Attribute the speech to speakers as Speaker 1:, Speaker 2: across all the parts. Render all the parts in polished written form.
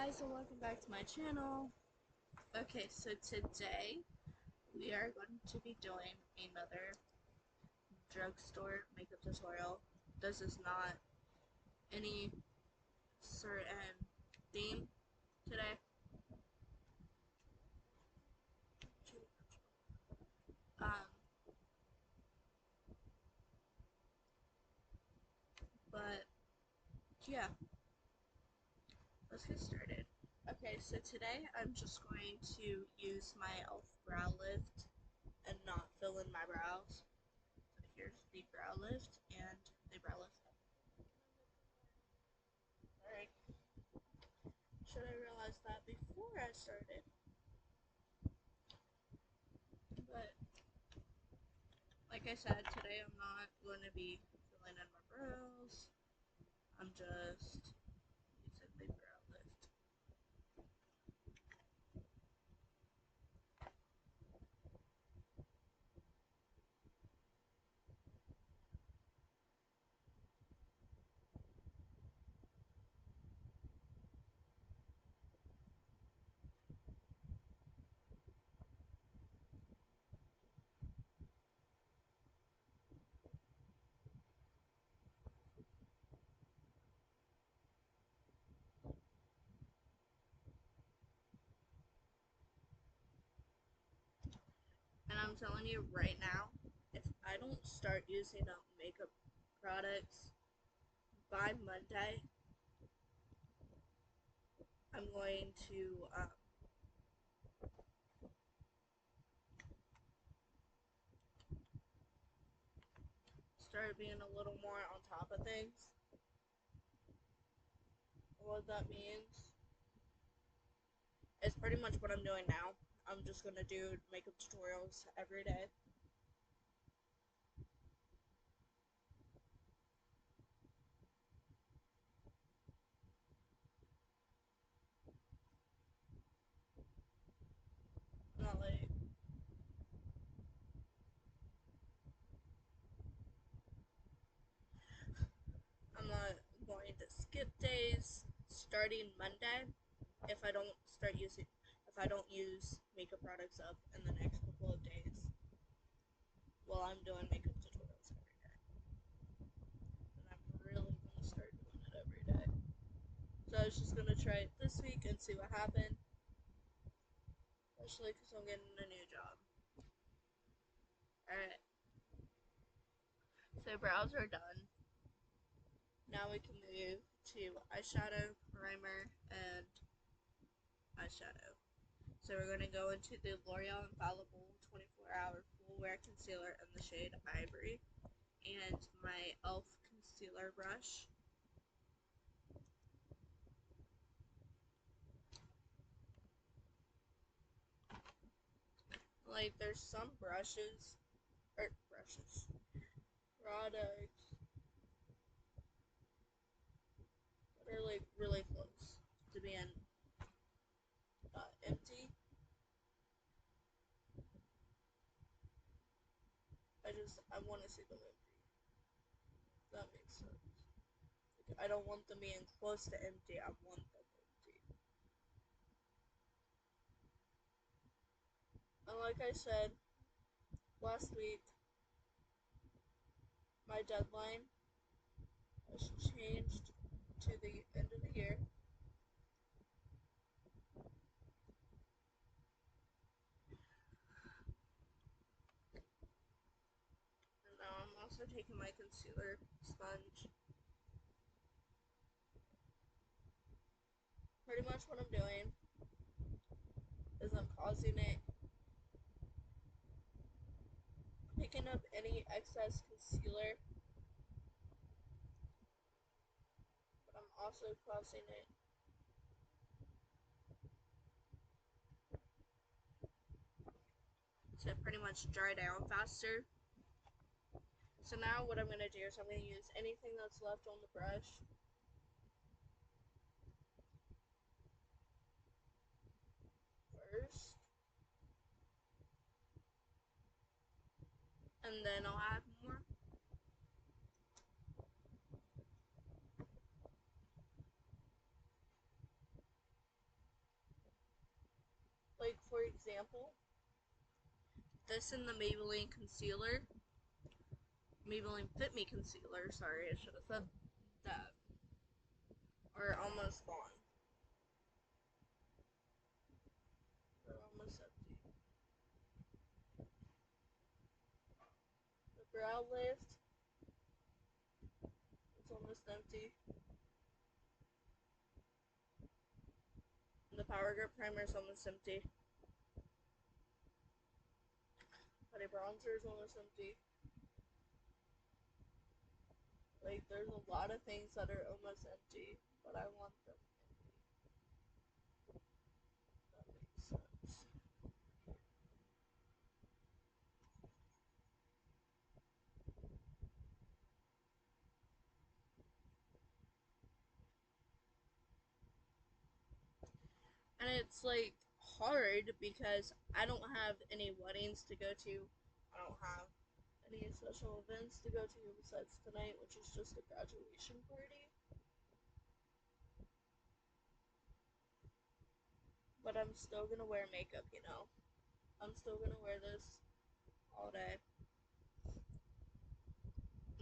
Speaker 1: guys, and welcome back to my channel. Okay, so today we are going to be doing another drugstore makeup tutorial. This is not any certain theme today. Um, but yeah, let's get started. Okay, so today I'm just going to use my e.l.f. brow lift and not fill in my brows. So here's the brow lift and the brow lift. Alright. Should I realize that before I started? But like I said, today I'm not going to be filling in my brows. I'm just using the brow lift. And I'm telling you right now, if I don't start using makeup products by Monday, I'm going to start being a little more on top of things. What that means is pretty much what I'm doing now. I'm just going to do makeup tutorials every day. Not like I'm not going to skip days starting Monday if I don't use makeup products up in the next couple of days while I'm doing makeup tutorials every day. And I'm really going to start doing it every day. So I was just going to try it this week and see what happened. Especially because I'm getting a new job. Alright. So brows are done. Now we can move to eyeshadow, primer, and eyeshadow. So we're going to go into the L'Oreal Infallible 24-Hour Full Wear Concealer in the shade Ivory and my e.l.f. concealer brush. Like, there's some products that are like really close to being empty. I want to see them empty. That makes sense. Like, I don't want them being close to empty. I want them empty. And like I said last week, my deadline has changed to the end of the year. And now I'm also taking my concealer sponge. Pretty much what I'm doing is I'm causing it, picking up any excess concealer, but I'm also causing it to pretty much dry down faster. So now what I'm going to do is I'm going to use anything that's left on the brush first, and then I'll add more. example, this in the Maybelline concealer, Maybelline Fit Me concealer, sorry, I should have said that, are almost gone. They're almost empty. The brow lift, it's almost empty. And the Power Grip primer is almost empty. Putty bronzer is almost empty. Like, there's a lot of things that are almost empty, but I want them empty. That makes sense. And it's like hard because I don't have any weddings to go to. I don't have any special events to go to besides tonight, which is just a graduation party. But I'm still gonna wear makeup, you know. I'm still gonna wear this all day.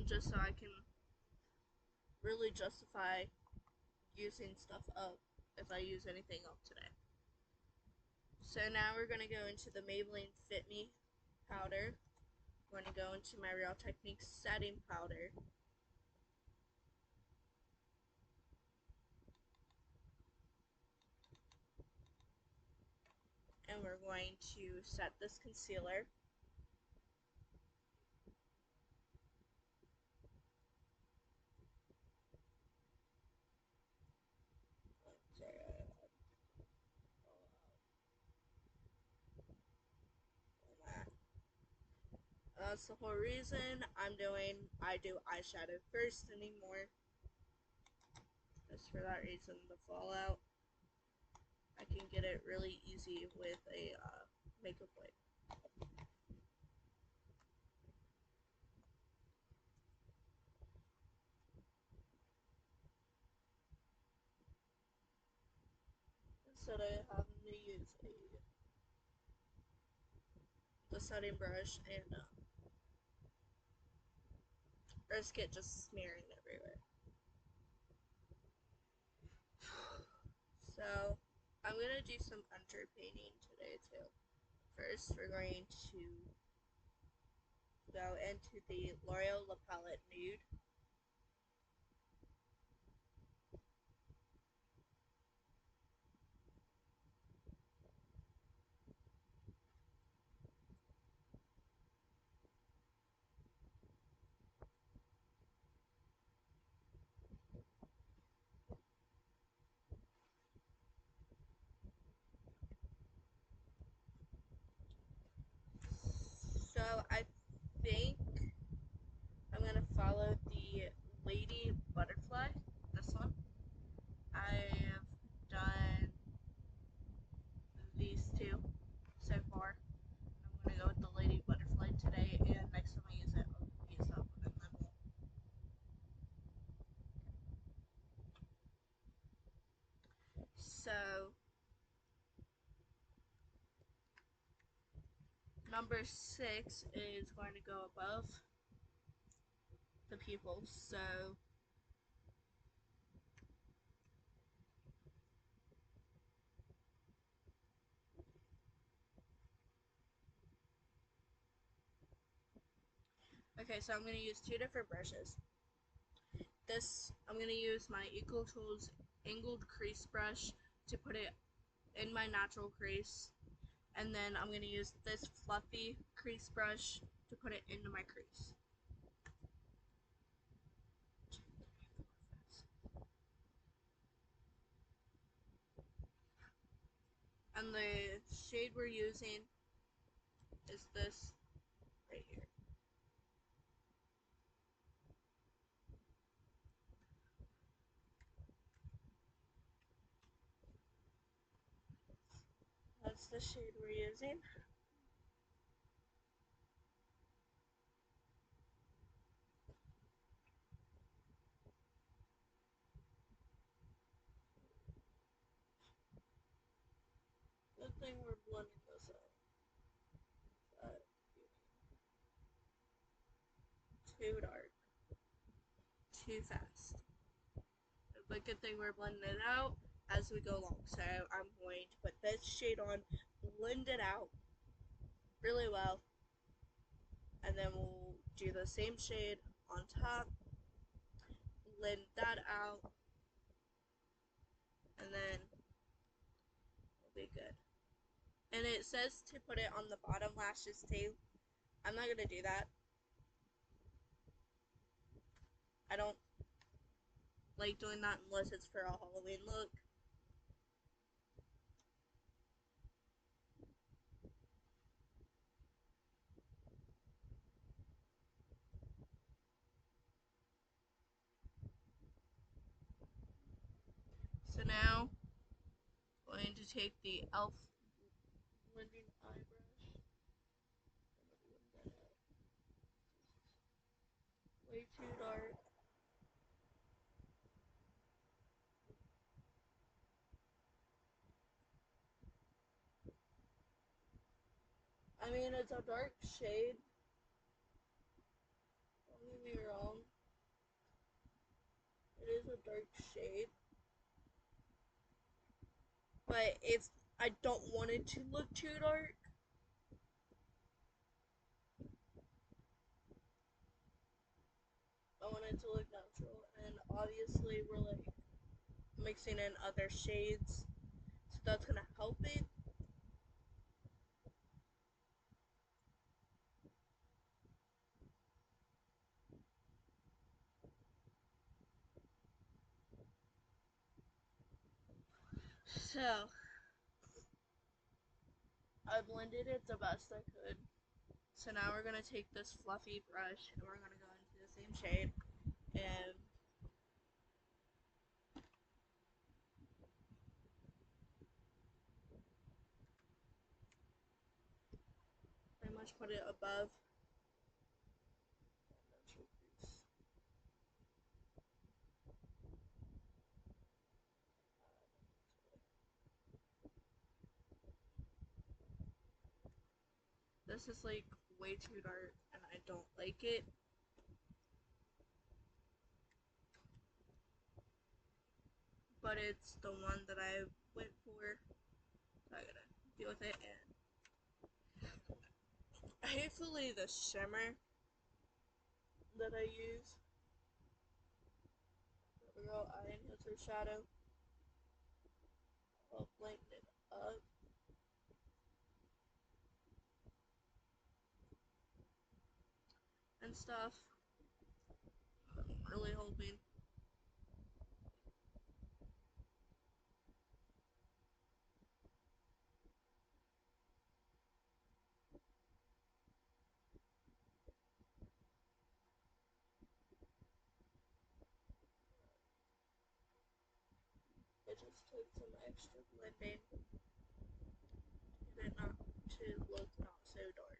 Speaker 1: Just so I can really justify using stuff up if I use anything up today. So now we're gonna go into the Maybelline Fit Me powder. I'm gonna go into my Real Techniques setting powder. And we're going to set this concealer. That's the whole reason I do eyeshadow first anymore. Just for that reason, the fallout. I can get it really easy with a makeup wipe. Instead of having to use the setting brush and risk it just smearing everywhere. So I'm gonna do some underpainting today too. First, we're going to go into the L'Oreal La Palette Nude. So I think I'm gonna follow the Lady Butterfly, this one. I have done these two so far. I'm gonna go with the Lady Butterfly today, and next time I use it, I'll use that one, and then we'll. So number 6 is going to go above the pupils. So okay, so I'm going to use two different brushes. This, I'm going to use my Equal Tools angled crease brush to put it in my natural crease. And then I'm going to use this fluffy crease brush to put it into my crease. And the shade we're using is this right here. That's the shade we're using. Good thing we're blending this too dark, too fast. But good thing we're blending it out as we go along. So I'm going to put this shade on, blend it out really well, and then we'll do the same shade on top, blend that out, and then we'll be good. And it says to put it on the bottom lashes too. I'm not gonna do that. I don't like doing that unless it's for a Halloween look. So now I'm going to take the e.l.f. blending eye brush. Way too dark. I mean, it's a dark shade. Don't get me wrong. It is a dark shade. But I don't want it to look too dark. I want it to look natural. And obviously we're like mixing in other shades. So that's gonna help it. So I blended it the best I could. So now we're gonna take this fluffy brush and we're gonna go into the same shade and pretty much put it above. This is like way too dark and I don't like it. But it's the one that I went for. So I gotta deal with it. And hopefully the shimmer that I use, the Real Eye Enhancer Shadow, will lighten it up. And stuff. I'm really hoping. It just took some extra blending and not to look not so dark.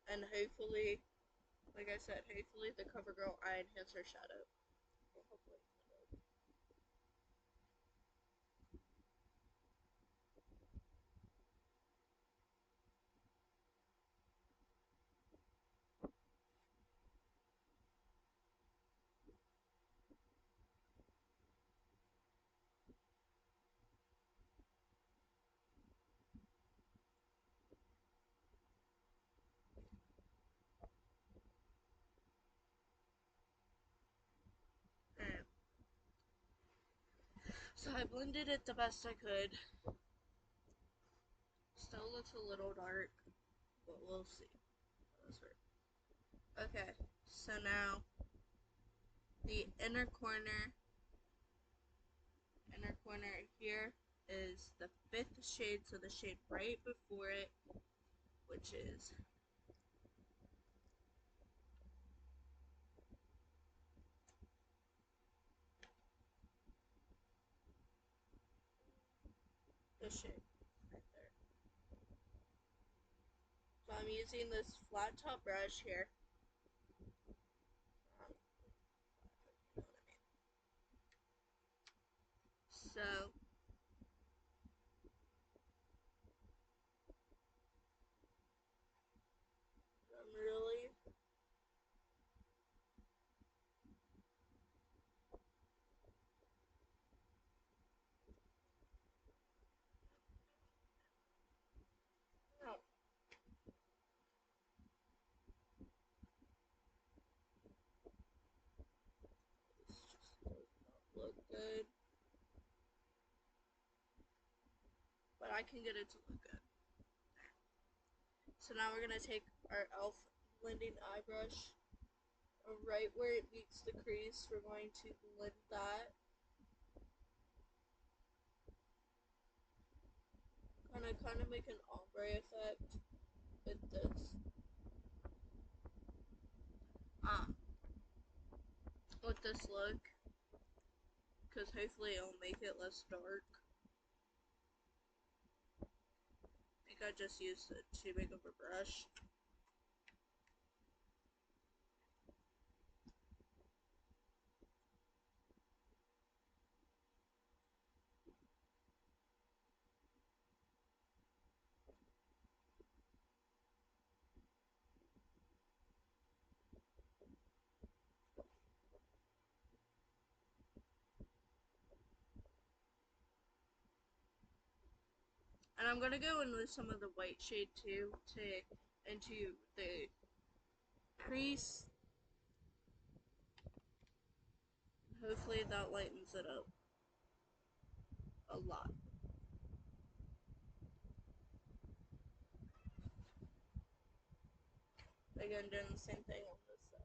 Speaker 1: And hopefully, like I said, hopefully the CoverGirl Eye Enhancer Shadow will help lighten it up. And so I blended it the best I could. Still looks a little dark, but we'll see how this works. Okay, so now the inner corner here is the 5th shade, so the shade right before it, which is this shade right there. So I'm using this flat top brush here. Um, you know what I mean. So I'm really look good. But I can get it to look good. So now we're going to take our e.l.f. blending eye brush. Right where it meets the crease, we're going to blend that. Kind of make an ombre effect with this. With this look, because hopefully it'll make it less dark. I think I just used too big of a brush. And I'm gonna go in with some of the white shade too, into the crease. Hopefully that lightens it up a lot. Again, doing the same thing on this side.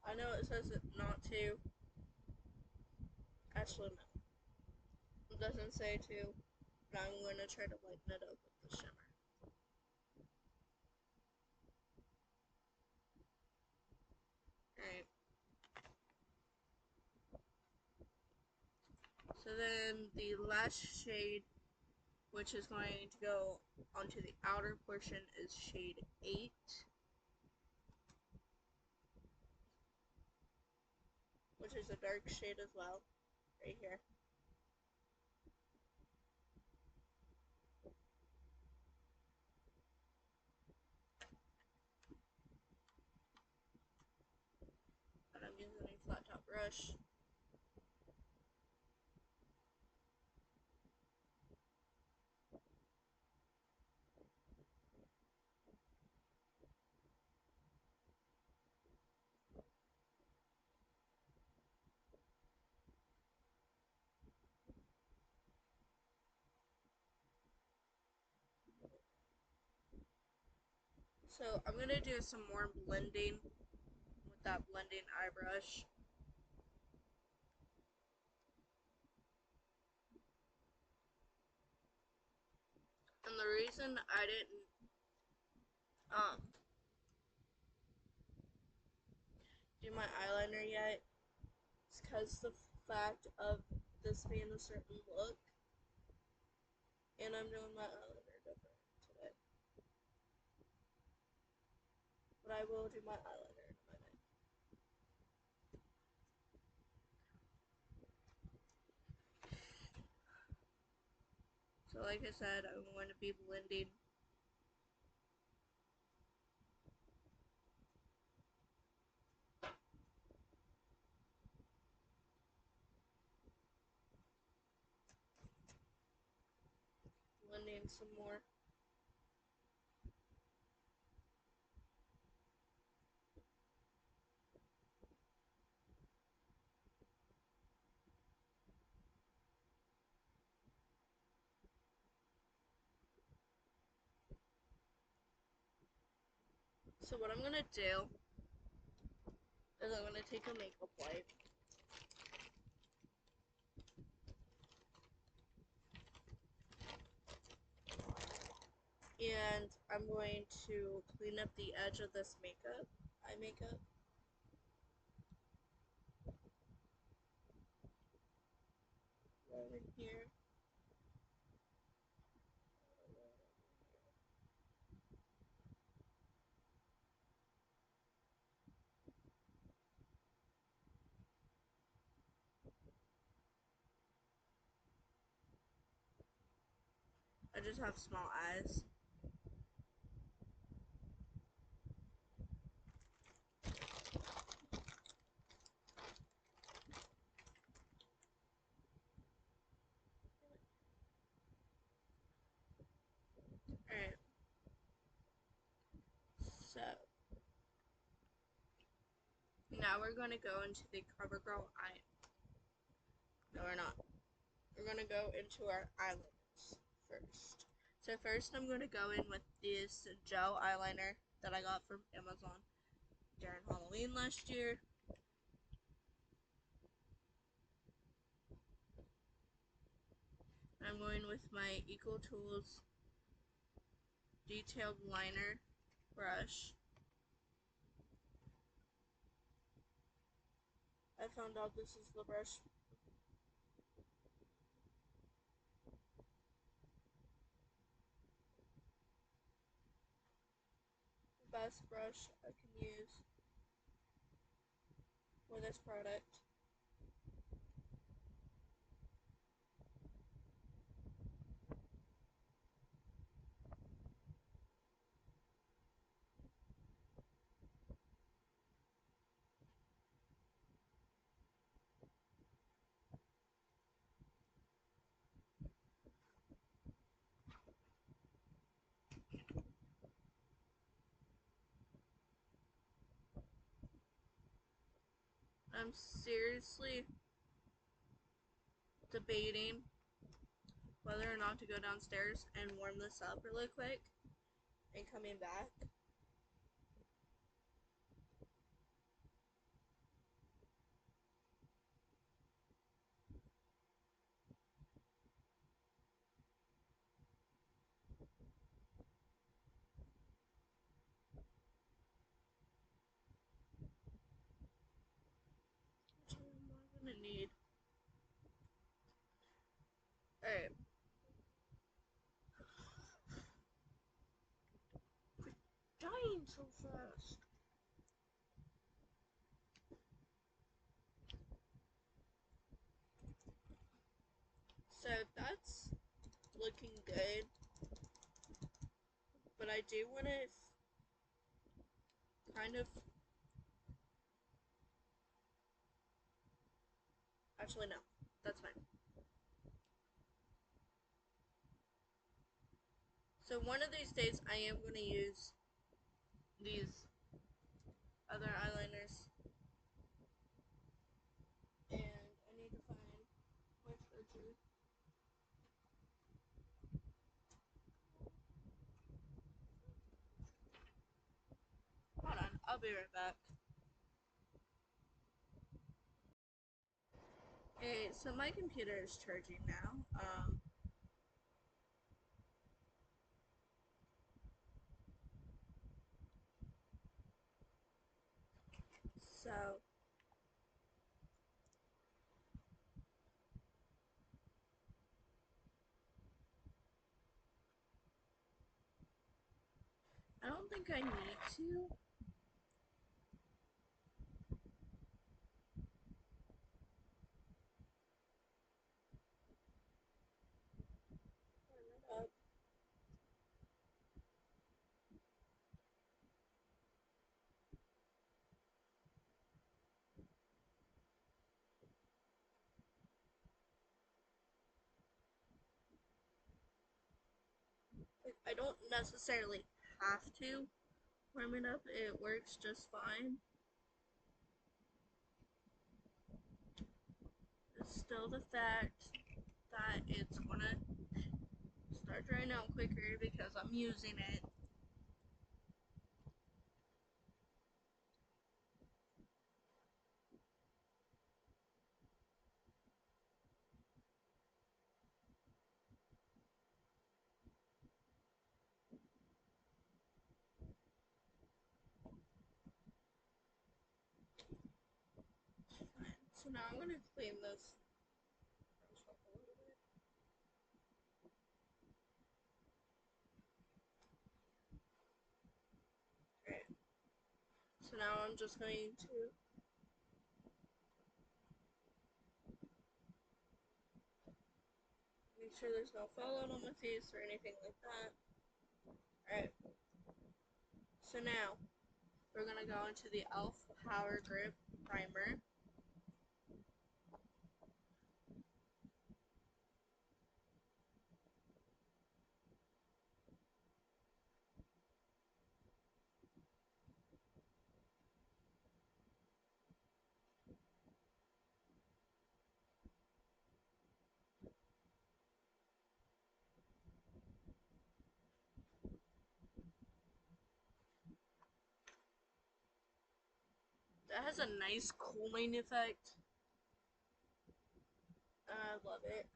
Speaker 1: I know it says it not to. Actually, no. It doesn't say to, but I'm going to try to lighten it up with the shimmer. Alright. So then the last shade, which is going to go onto the outer portion, is shade 8. Which is a dark shade as well, right here. And I'm using a flat top brush. So I'm going to do some more blending with that blending eye brush. And the reason I didn't do my eyeliner yet is because the fact of this being a certain look, and I'm doing my eyeliner different today. But I will do my eyeliner in a minute. So like I said, I'm going to be blending some more. So what I'm going to do is I'm going to take a makeup wipe. And I'm going to clean up the edge of this eye makeup. Right in here. I just have small eyes. Alright. now we're going to go into the CoverGirl eye. No, we're not. We're going to go into our eyelines first. So first I'm going to go in with this gel eyeliner that I got from Amazon during Halloween last year. I'm going with my Eco Tools detailed liner brush. I found out this is the brush. The best brush I can use for this product. I'm seriously debating whether or not to go downstairs and warm this up really quick and coming back. Which one am I gonna need? Alright. Quit dying so fast. So that's looking good, but I do want to kind of, actually no, that's fine. So one of these days I am going to use these other eyeliners, and I need to find which version. Hold on, I'll be right back. Okay, so my computer is charging now. So I don't think I need to. I don't necessarily have to warm it up. It works just fine. It's still the fact that it's gonna start drying out quicker because I'm using it. So now I'm gonna clean this brush up a little bit. Alright. So now I'm just going to make sure there's no fallout on my face or anything like that. Alright. So now we're gonna go into the e.l.f. Power Grip Primer. That has a nice cooling effect. I love it.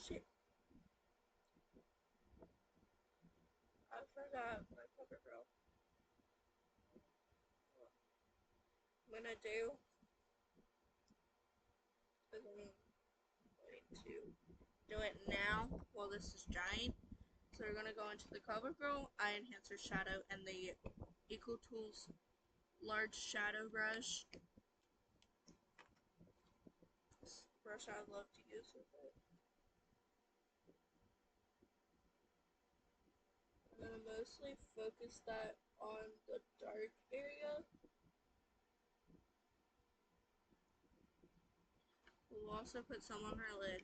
Speaker 1: Shit, I forgot my CoverGirl. What I'm gonna do is I'm going to do it now while this is drying. So we're gonna go into the CoverGirl Eye Enhancer Shadow and the Eco Tools Large Shadow Brush. This brush I love to use with it. I'm gonna mostly focus that on the dark area. We'll also put some on her lid.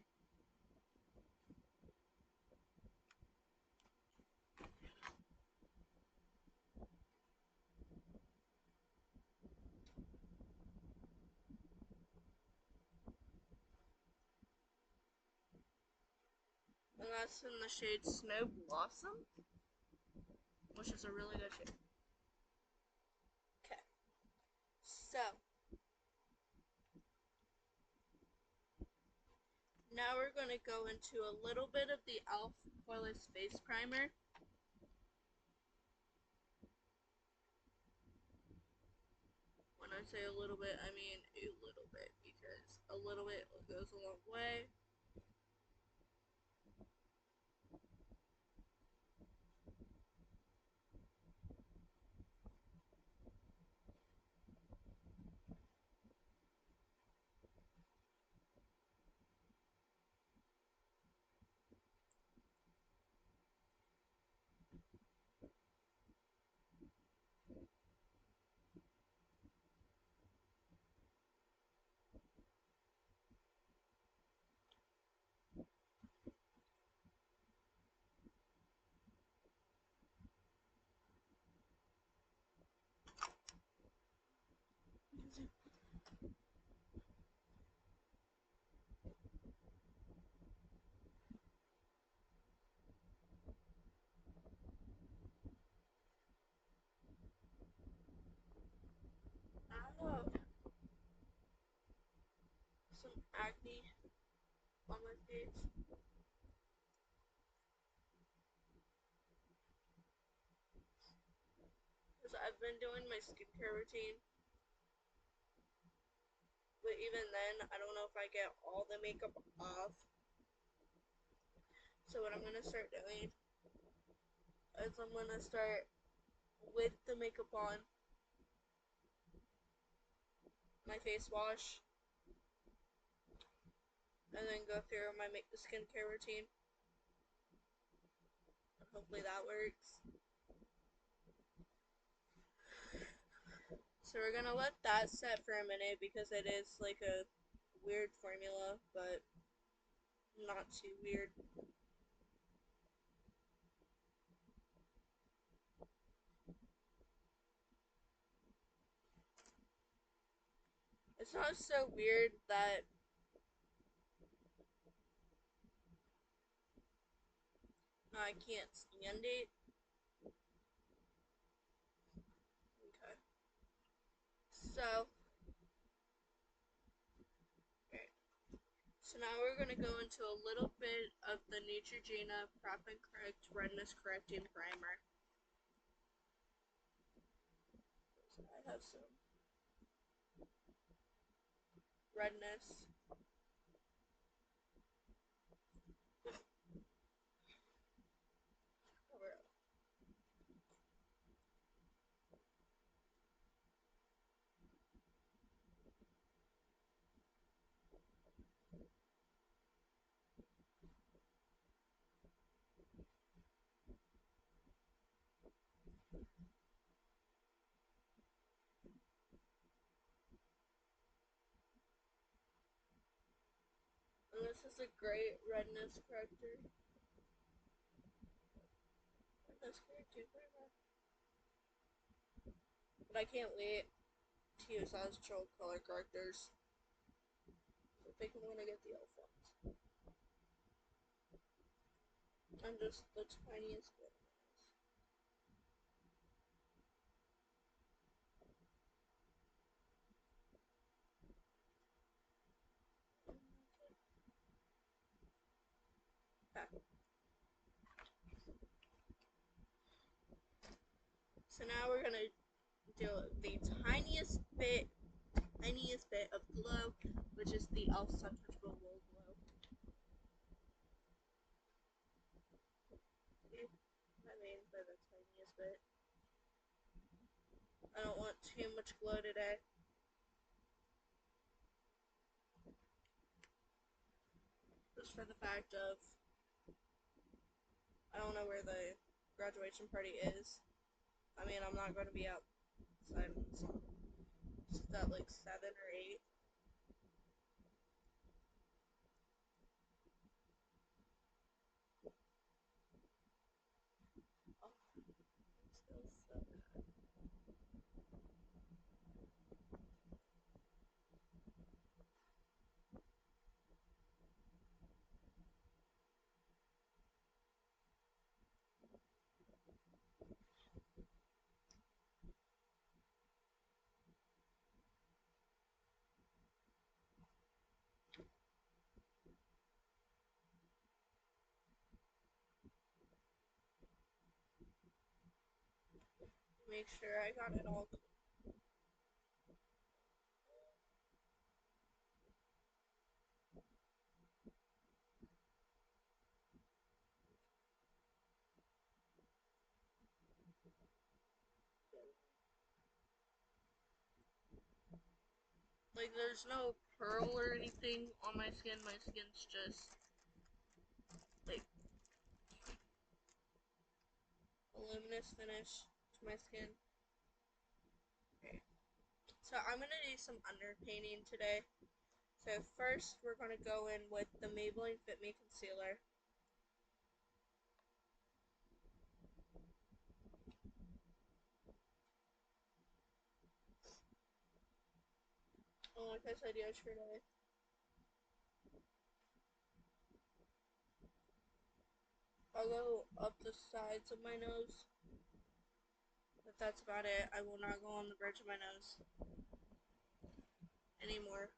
Speaker 1: And that's in the shade Snow Blossom, which is a really good shade. Okay, so now we're going to go into a little bit of the e.l.f. Poreless Face Primer. When I say a little bit, I mean a little bit, because a little bit goes a long way. I have some acne on my face. Because I've been doing my skincare routine, but even then, I don't know if I get all the makeup off. So what I'm going to start doing is I'm going to start with the makeup on, my face wash, and then go through my skincare routine. Hopefully that works. So we're gonna let that set for a minute because it is like a weird formula, but not too weird. It's not so weird that I can't stand it. Okay. So, okay. So now we're gonna go into a little bit of the Neutrogena Prep and Correct Redness Correcting Primer. I have some redness. Cover up. And this is a great redness corrector. this character forever. But I can't wait to use astral color characters. I think I'm gonna get the elf ones. I'm just the tiniest bit. Okay. So now we're gonna do the tiniest bit of glow, which is the elf untouchable wool glow. See? I mean, by the tiniest bit. I don't want too much glow today. Just for the fact of, I don't know where the graduation party is. I mean, I'm not going to be outside until at like 7 or 8. Oh, it feels so good. Make sure I got it all. Like, there's no pearl or anything on my skin. My skin's just, like, a luminous finish to my skin. Okay. So I'm going to do some underpainting today. So first, we're going to go in with the Maybelline Fit Me Concealer. Oh, like I said yesterday, I'll go up the sides of my nose, but that's about it. I will not go on the bridge of my nose anymore.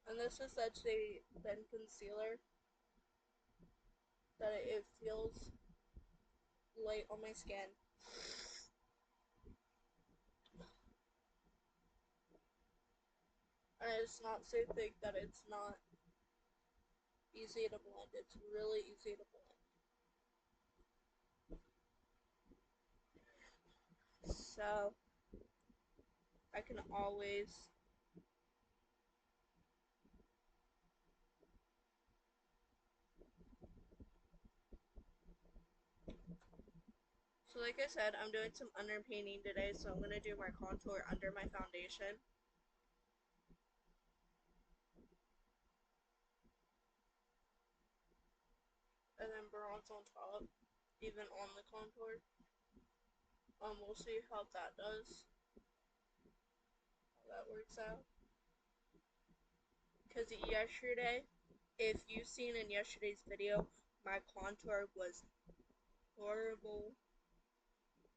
Speaker 1: And this is such a thin concealer that it feels light on my skin. And it's not so thick that it's not easy to blend. It's really easy to blend. So I can always like I said, I'm doing some underpainting today, so I'm going to do my contour under my foundation. And then bronze on top, even on the contour. We'll see how that does, how that works out. Because yesterday, if you've seen in yesterday's video, my contour was horrible.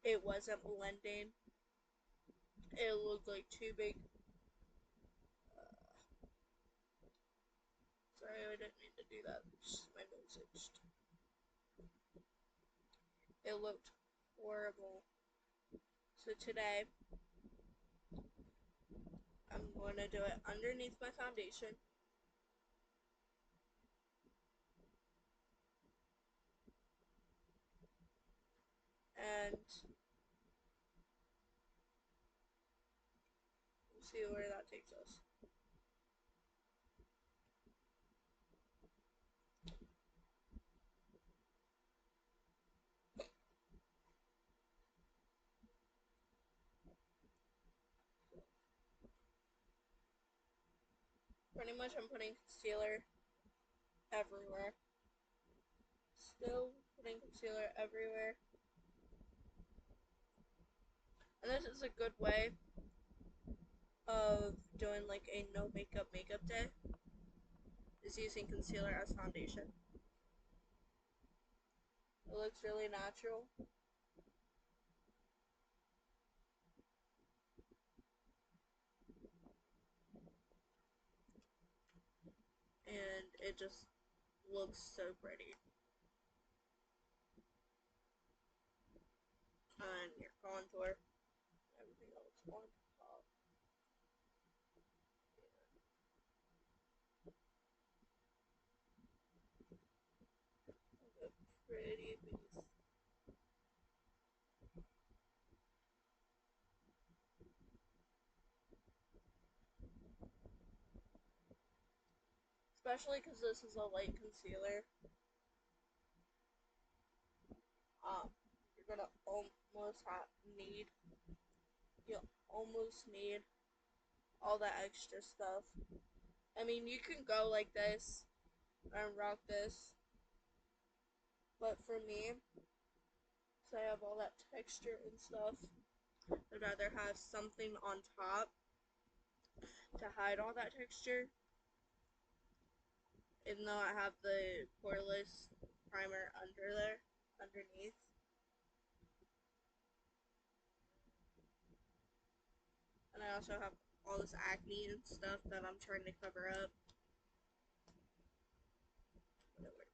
Speaker 1: It wasn't blending. It looked like too big. Sorry, I didn't mean to do that. Just my nose itched. It looked horrible. So today, I'm going to do it underneath my foundation. And we'll see where that takes us. Pretty much I'm putting concealer everywhere. Still putting concealer everywhere. And this is a good way of doing like a no makeup day, is using concealer as foundation. It looks really natural. And it just looks so pretty. And your contour, everything else on top. And a pretty base. Especially because this is a light concealer. You're gonna need, you almost need all that extra stuff. I mean, you can go like this and rock this, but for me, so I have all that texture and stuff, I'd rather have something on top to hide all that texture, even though I have the poreless primer underneath. And I also have all this acne and stuff that I'm trying to cover up. But it works.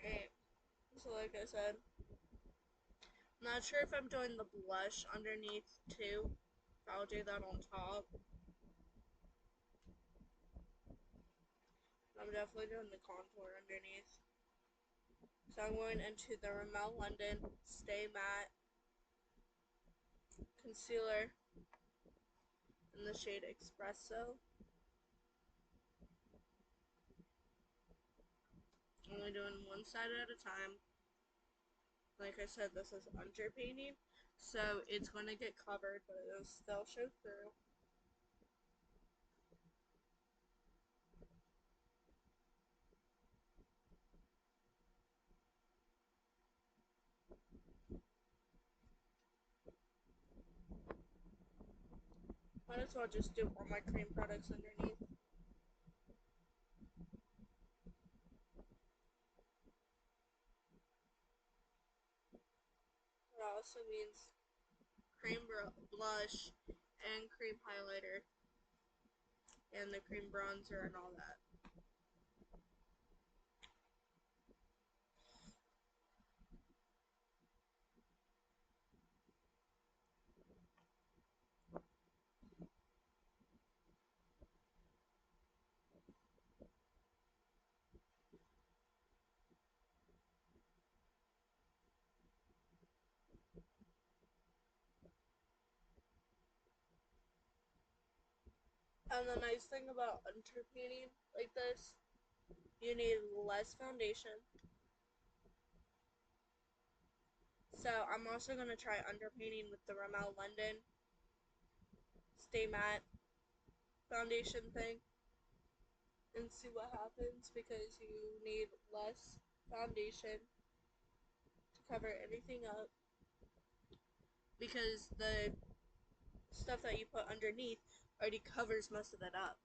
Speaker 1: Alright, so like I said, I'm not sure if I'm doing the blush underneath too. I'll do that on top. I'm definitely doing the contour underneath. So I'm going into the Rimmel London Stay Matte Concealer in the shade Espresso. Only doing one side at a time. Like I said, this is underpainting, so it's going to get covered, but it'll still show through. Might as well just do all my cream products underneath. That also means cream blush and cream highlighter and the cream bronzer and all that. And the nice thing about underpainting like this, you need less foundation. So I'm also going to try underpainting with the Rimmel London Stay Matte foundation thing and see what happens, because you need less foundation to cover everything up, because the stuff that you put underneath already covers most of it up.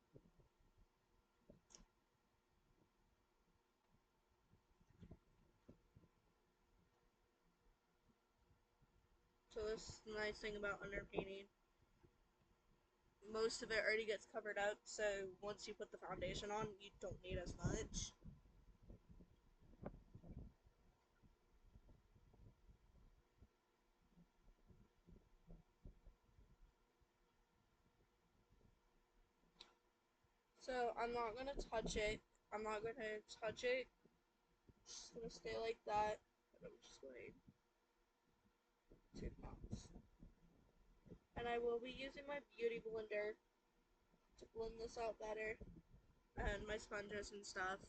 Speaker 1: So this is the nice thing about underpainting. Most of it already gets covered up, so once you put the foundation on, you don't need as much. So I'm not gonna touch it. I'm not gonna touch it. It's just gonna stay like that. And I'm just going to bounce. And I will be using my beauty blender to blend this out better. And my sponges and stuff.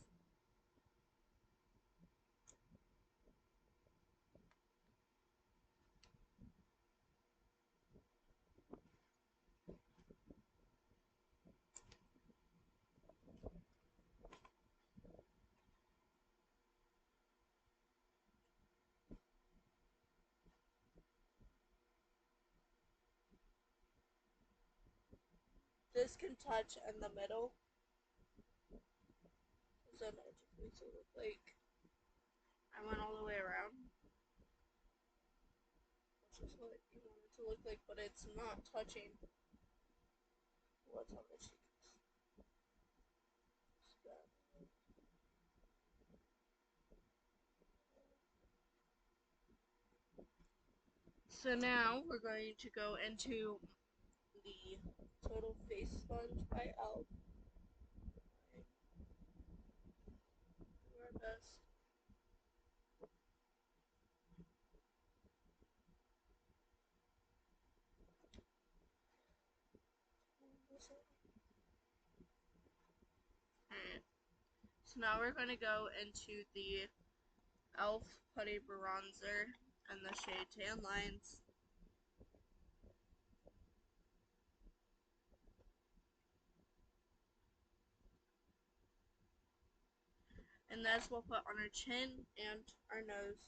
Speaker 1: This can touch in the middle. So then it just makes it look like I went all the way around. Which is what you want it to look like, but it's not touching what's on the cheeks. So now we're going to go into the Total Face Sponge by ELF. Do our best. Alright. So now we're going to go into the ELF Putty Bronzer and the shade Tan Lines. And that's what we'll put on our chin and our nose.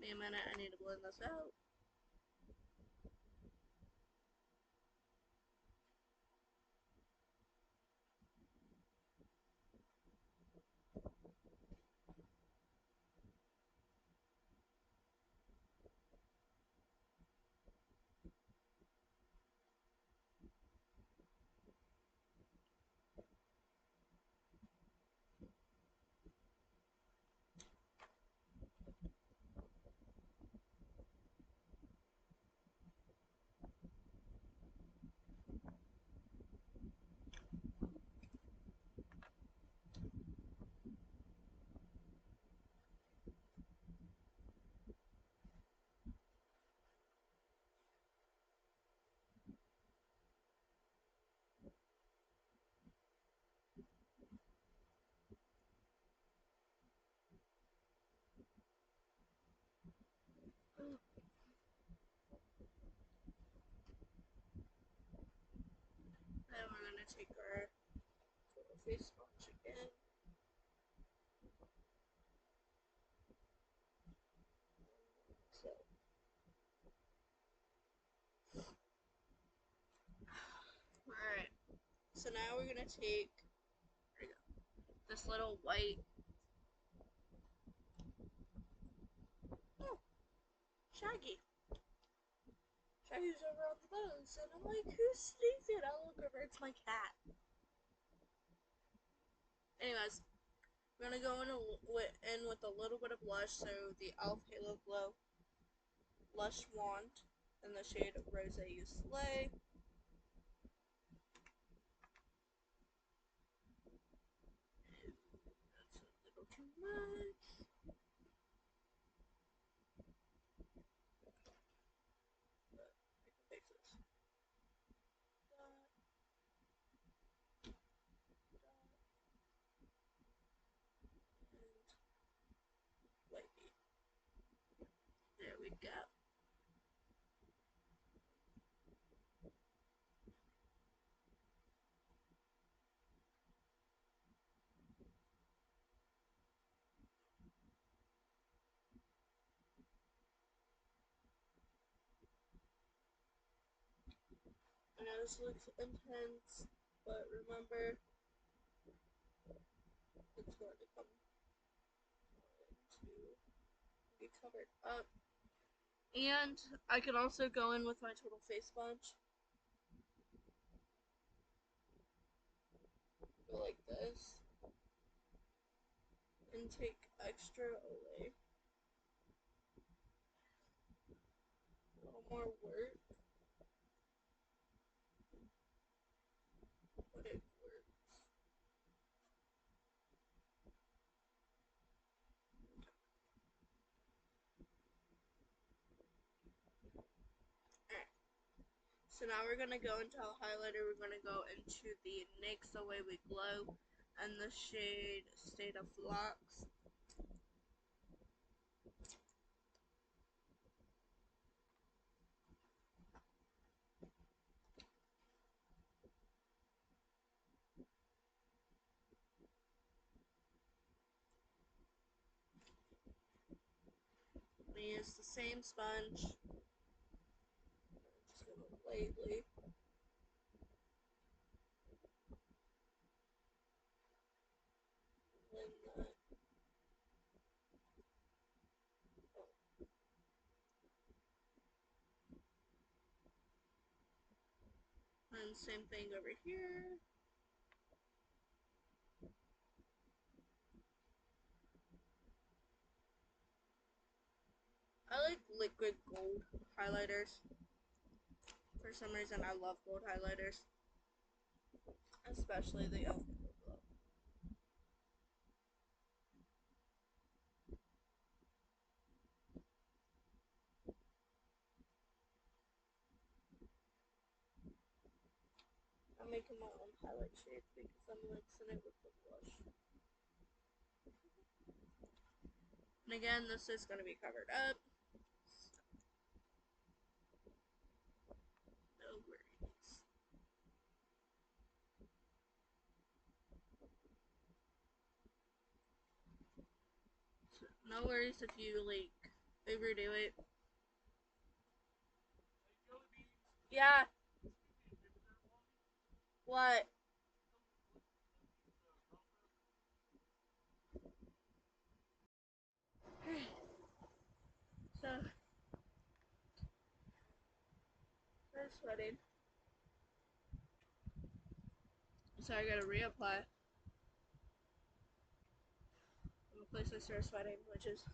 Speaker 1: Give me a minute, I need to blend this out. Then we're going to take our Total Face Sponge again. So, alright. So now we're going to take this little white. Oh, Shaggy. Shaggy's over on the bones, and I'm like, who sneezed it? I look over, it's my cat. Anyways, we're gonna go in with a little bit of blush, so the ELF Halo Glow Lush Wand in the shade Rose You Slay. That's a little too much. But I can fix this. And wavy. There we go. I know this looks intense, but remember, it's going to come to be covered up. And I could also go in with my Total Face Sponge. Go like this and take extra away. A little more work, but it works. Alright. So now we're going to go into our highlighter. We're going to go into the NYX The Way We Glow and the shade State of Flux. We use the same sponge. Just going to lightly. Blend that. And same thing over here. I like liquid gold highlighters. For some reason, I love gold highlighters, especially the e.l.f. Gold Glow. I'm making my own highlight shade because I'm mixing it with the blush. And again, this is going to be covered up. No worries. So, no worries if you like overdo it. Yeah. What? So, I'm sweating. So I gotta reapply in the place I started sweating, which is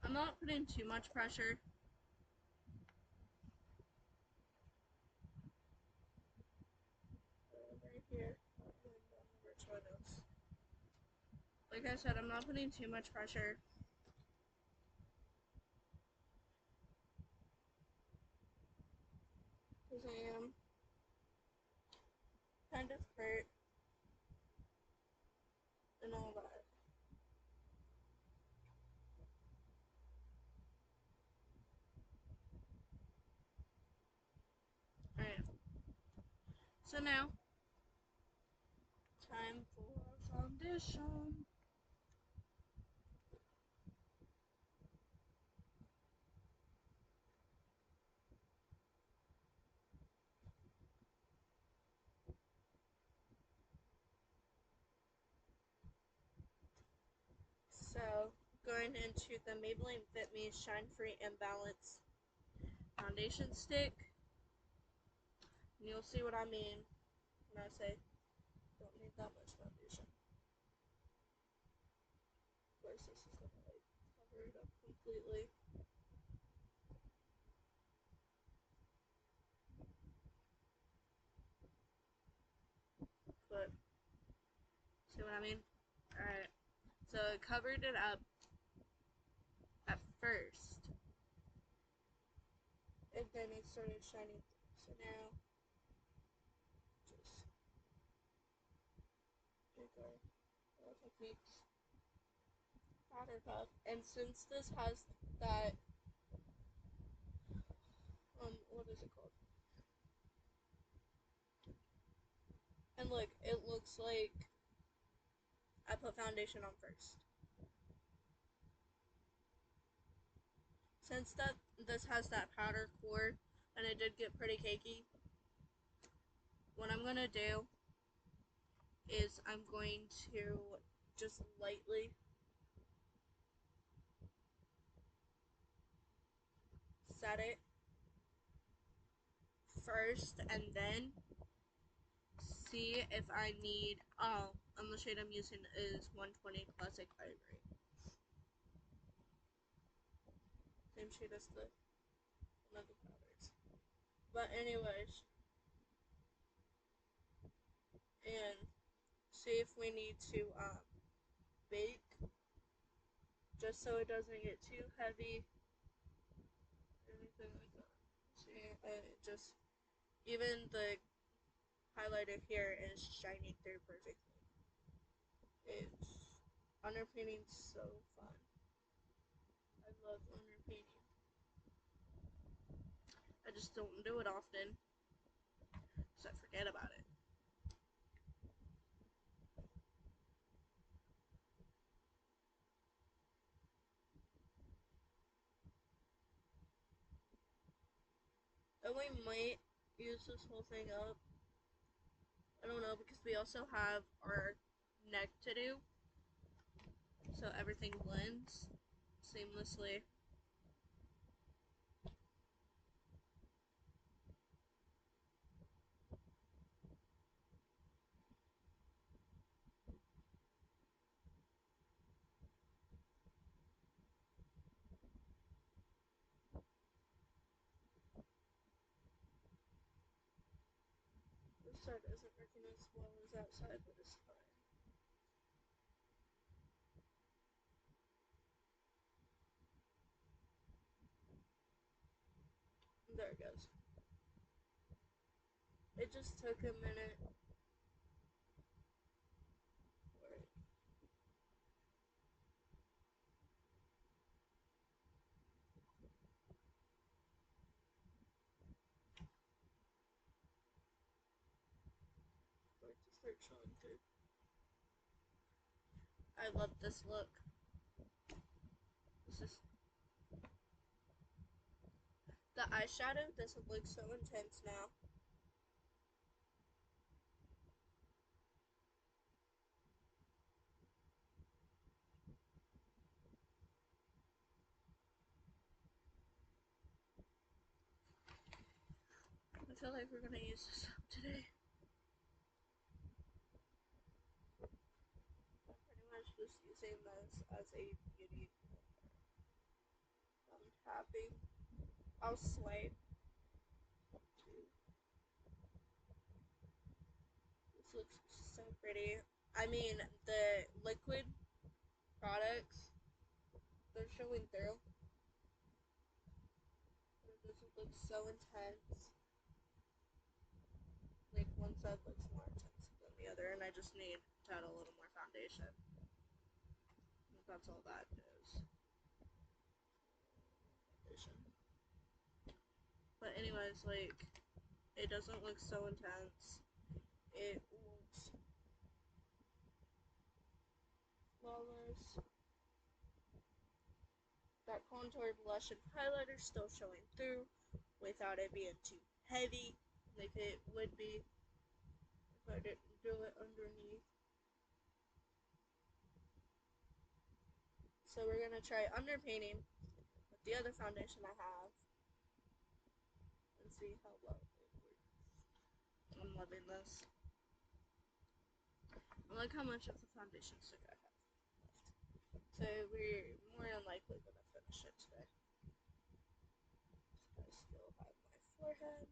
Speaker 1: I'm not putting too much pressure. Right here. Like I said, I'm not putting too much pressure. Because I am kind of hurt and all that. Alright. So now, time for foundation. So, going into the Maybelline Fit Me Shine Free and Balance foundation stick. And you'll see what I mean when I say don't need that much foundation. Of course, this is gonna like cover it up completely. But see what I mean? Alright. So it covered it up at first. And then it started shining through. So now just take our techniques. Powder puff. And since this has that what is it called? And look, it looks like I put foundation on first. Since this has that powder core and it did get pretty cakey, what I'm gonna do is I'm going to just lightly set it first and then see if I need, and the shade I'm using is 120 Classic Ivory. Same shade as the one of the powders. But anyways, and see if we need to bake, just so it doesn't get too heavy, anything like that. See, it just, even the highlighter here is shining through perfectly. It's underpainting so fun. I love underpainting. I just don't do it often, so I forget about it. And we might use this whole thing up. I don't know, because we also have our neck to do, so everything blends seamlessly. This side isn't working as well as that side, but it's fine. There it goes. It just took a minute for it. For it to start showing through. I love this look. This is the eyeshadow doesn't look so intense now. I feel like we're gonna use this up today. I'm pretty much just using this as a beauty. I'm tapping. I'll swipe. This looks so pretty. I mean, the liquid products, they're showing through. It doesn't look so intense. Like, one side looks more intense than the other, and I just need to add a little more foundation. That's all that is. Foundation. But anyways, like, it doesn't look so intense. It looks flawless. That contour, blush, and highlighter still showing through without it being too heavy like it would be if I didn't do it underneath. So we're gonna try underpainting with the other foundation I have and see how well it works. I'm loving this. I like how much of the foundation stick I have left. So we're more than likely gonna finish it today. I still have my forehead.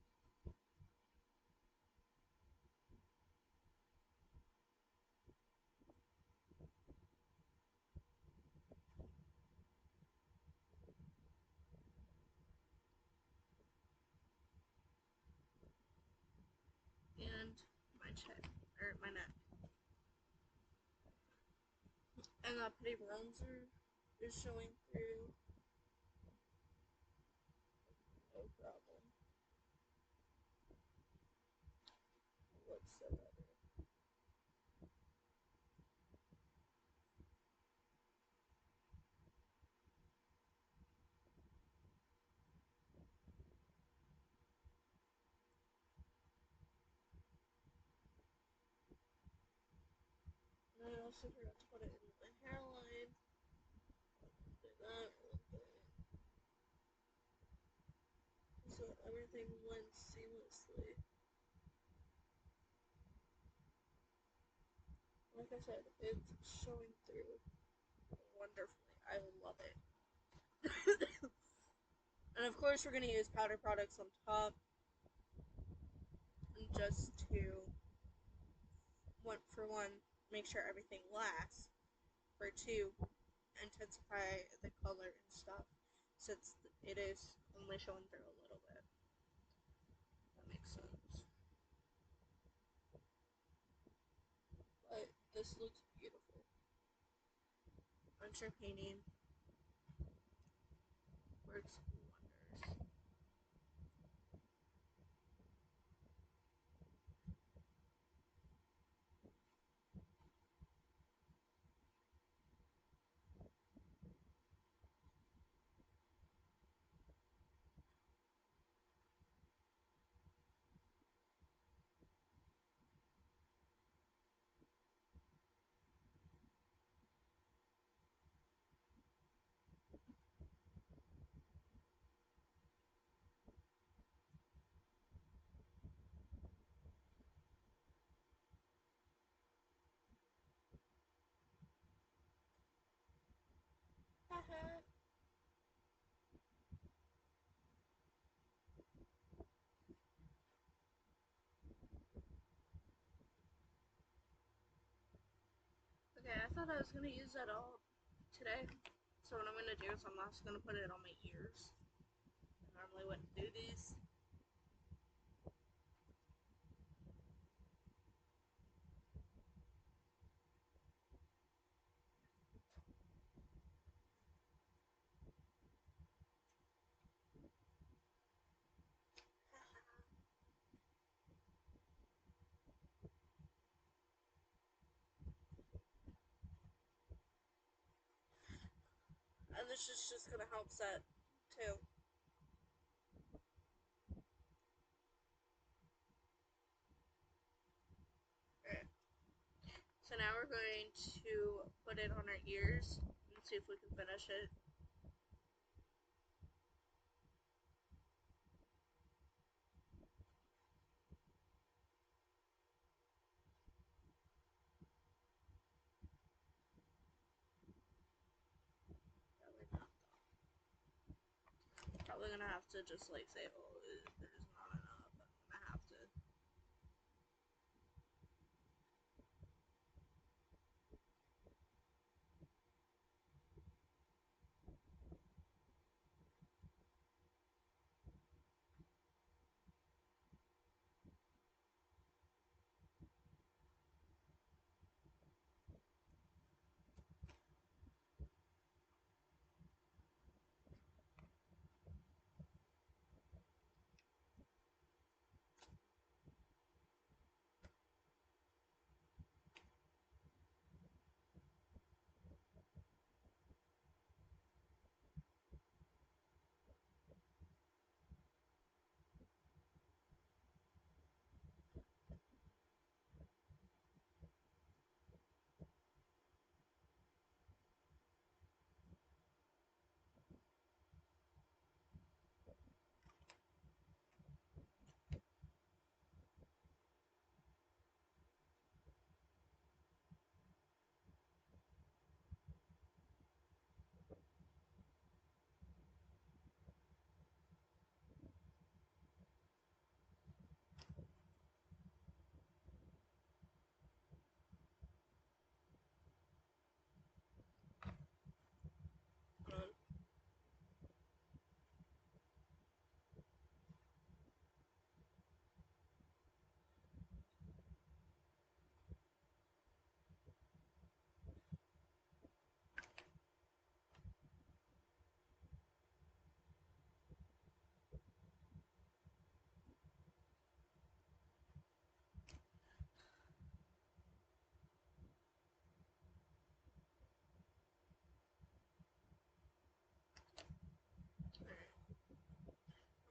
Speaker 1: And my chin, or my neck. And that pretty bronzer is showing through. No problem. It looks so better. also forgot to put it in my hairline. Do that real quick. So everything blends seamlessly. Like I said, it's showing through wonderfully. I love it. And of course, we're going to use powder products on top just to, for one, make sure everything lasts. For two, intensify the color and stuff, since it is only showing through a little bit. That makes sense. But this looks beautiful. I'm sure painting works wonders. Okay, I thought I was going to use that all today. So what I'm going to do is I'm also going to put it on my ears. I normally wouldn't do these. And this is just going to help set too. Alright. So now we're going to put it on our ears and see if we can finish it. Probably not though. Probably gonna have to just like say, oh, there's not enough. I'm gonna have to.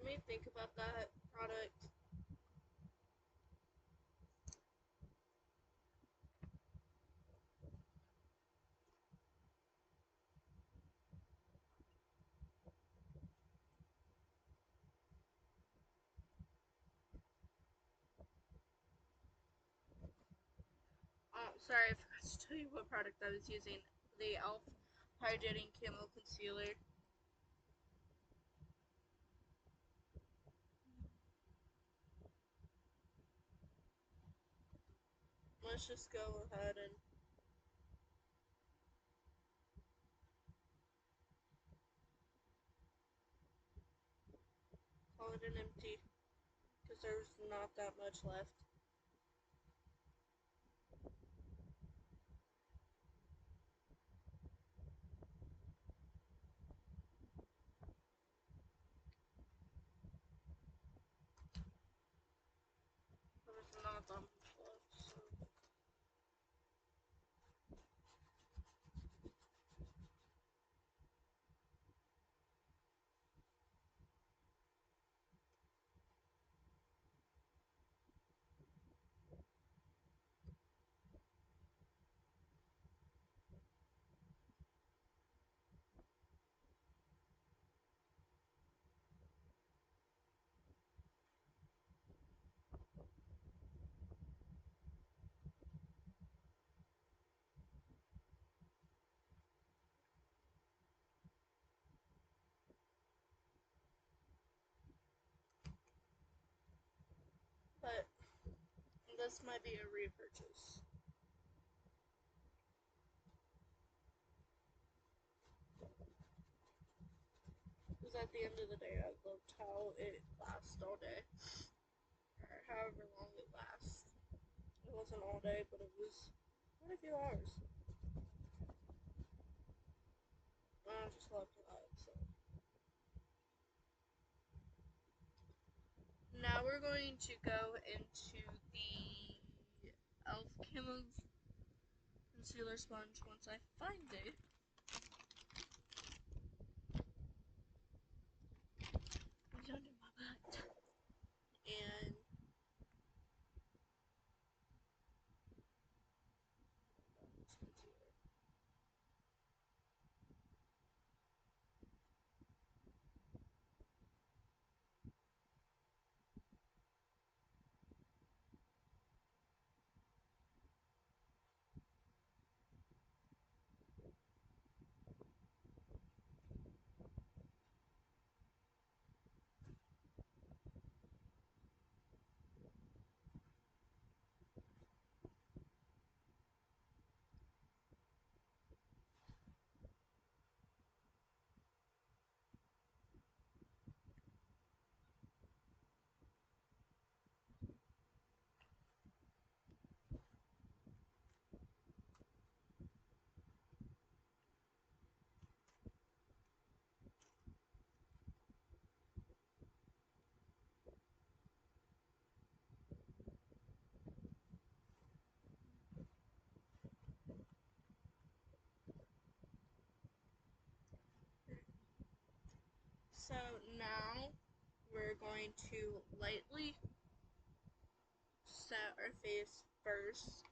Speaker 1: Let me think about that product. Sorry, I forgot to tell you what product I was using. The e.l.f. Hydrating Camo Concealer. Let's just go ahead and call it an empty, because there's not that much left. There's not that much left, so. But this might be a repurchase. Because at the end of the day, I loved how it lasts all day. Or however long it lasts. It wasn't all day, but it was quite a few hours. And I just loved that, so. Now we're going to go into the e.l.f. Camo Concealer Sponge once I find it. It's under my butt. And so now we're going to lightly set our face first.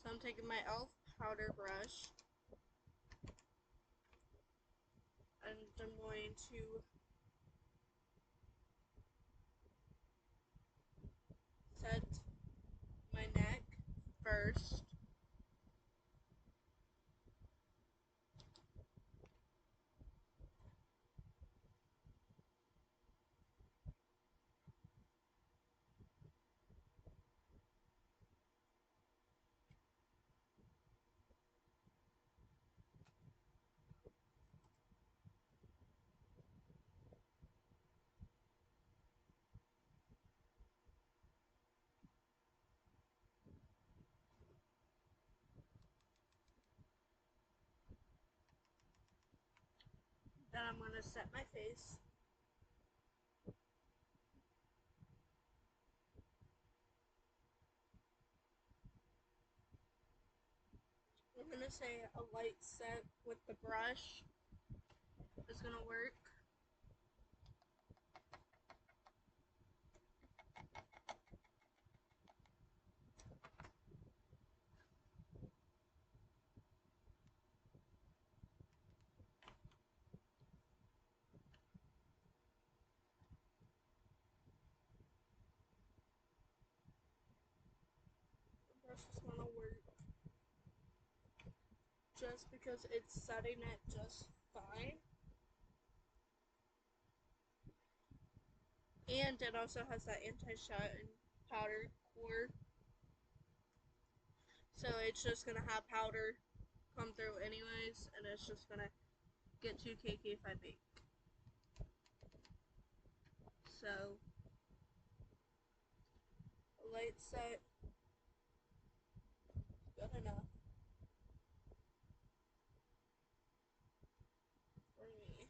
Speaker 1: So I'm taking my e.l.f. powder brush and I'm going to set my neck first. Then I'm going to set my face. I'm going to say a light set with the brush is going to work. just because it's setting it just fine. And it also has that anti-shine powder core. So it's just going to have powder come through anyways, and it's just going to get too cakey if I bake. So, a light set, good enough for me.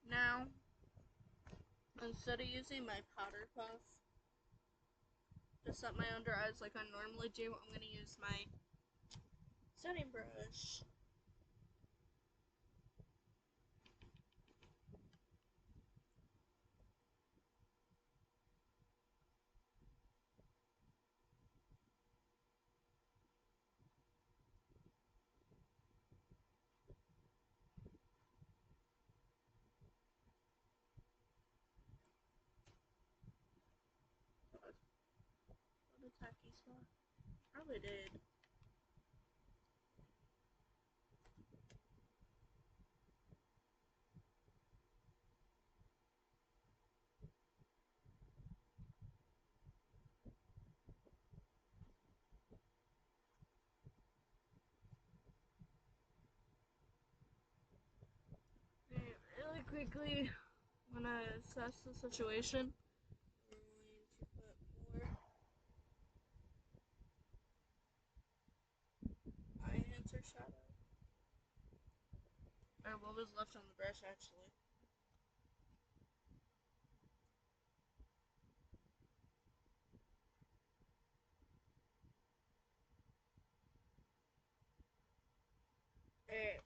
Speaker 1: Now, instead of using my powder puff to set my under eyes like I normally do, I'm going to use my setting brush. What a tacky spot. Probably did. Really quickly, I'm going to assess the situation. We're going to put more eye enhancer shadow. Or what was left on the brush, actually. Alright.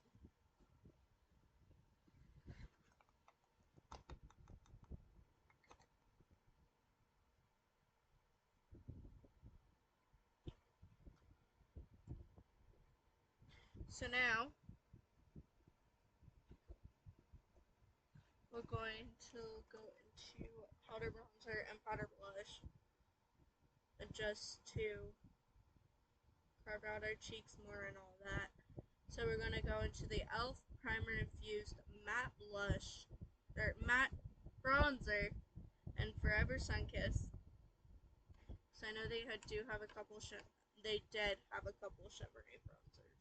Speaker 1: So now, we're going to go into powder bronzer and powder blush. Just to carve out our cheeks more and all that. So we're going to go into the e.l.f. Primer Infused Matte Blush, or Matte Bronzer, and Forever Sunkiss. So I know they do have a couple they did have a couple shimmery bronzers.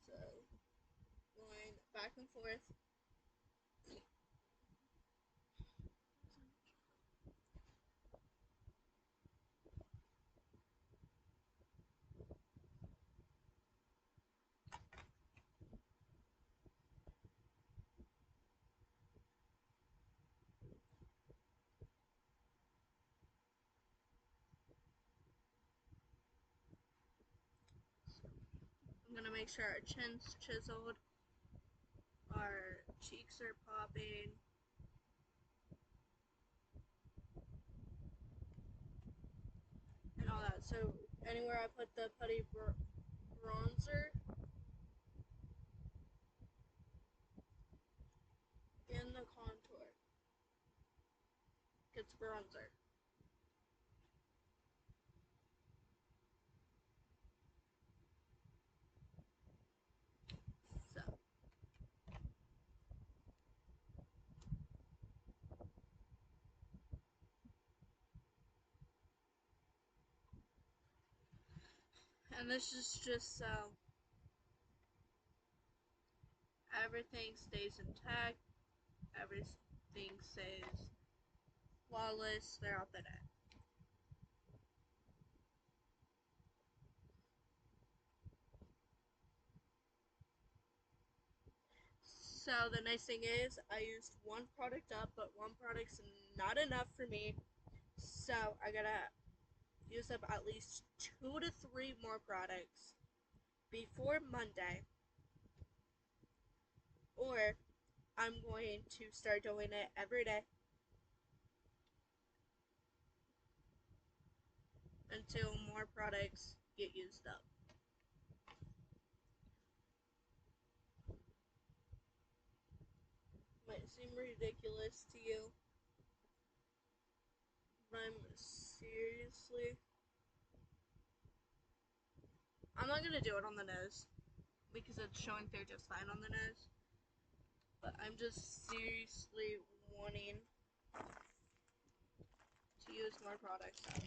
Speaker 1: So going back and forth. I'm gonna make sure our chin's chiseled, our cheeks are popping. And all that. So anywhere I put the putty bronzer in the contour gets bronzer. So and this is just so everything stays intact, everything stays flawless throughout the day. So the nice thing is I used one product up, but one product's not enough for me. So I gotta use up at least 2 to 3 more products before Monday, or I'm going to start doing it every day until more products get used up. Might seem ridiculous to you, but I'm not gonna do it on the nose because it's showing through just fine on the nose. But I'm just seriously wanting to use more products up.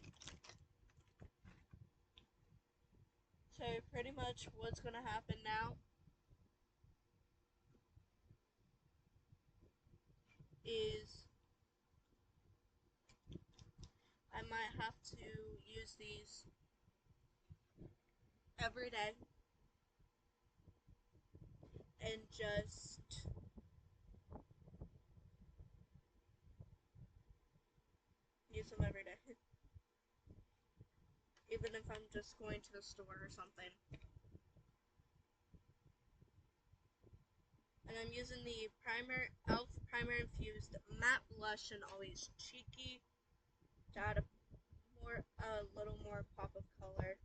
Speaker 1: So pretty much what's gonna happen now is I might have to use these every day and just use them every day. Even if I'm just going to the store or something. And I'm using the e.l.f. Primer Infused Matte Blush and Always Cheeky to add a little more pop of color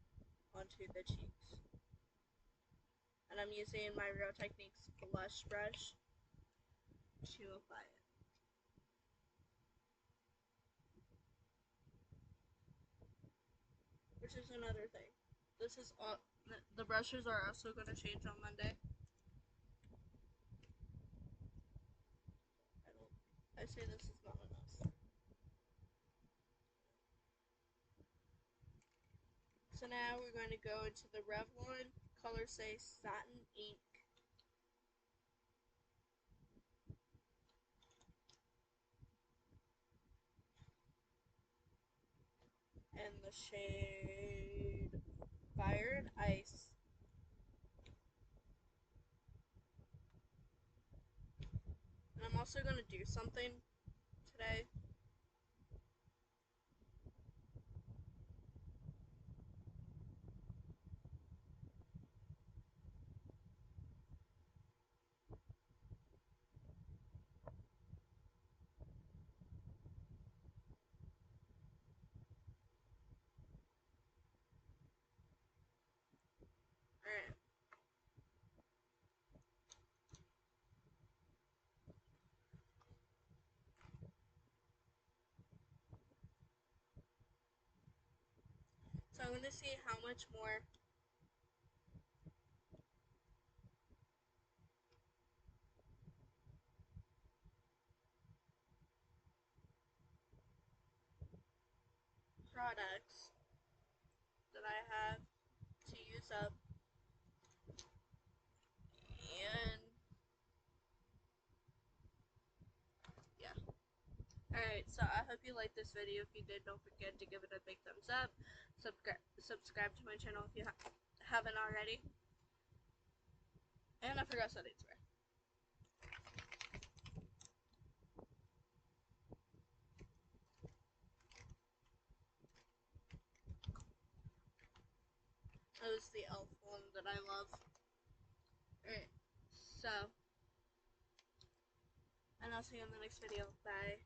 Speaker 1: onto the cheeks. And I'm using my Real Techniques blush brush to apply it. Which is another thing. This is all. The brushes are also going to change on Monday. I say this is not enough. So now we're going to go into the Revlon Color Say Satin Ink. And the shade Fire and Ice. And I'm also going to do something today. Alright. So I'm going to see how much more products that I have to use up. And yeah. Alright, so I hope you liked this video. If you did, don't forget to give it a big thumbs up. Subscribe to my channel if you haven't already. And I forgot setting spray. That was the e.l.f. one that I love. Alright, so, and I'll see you in the next video. Bye.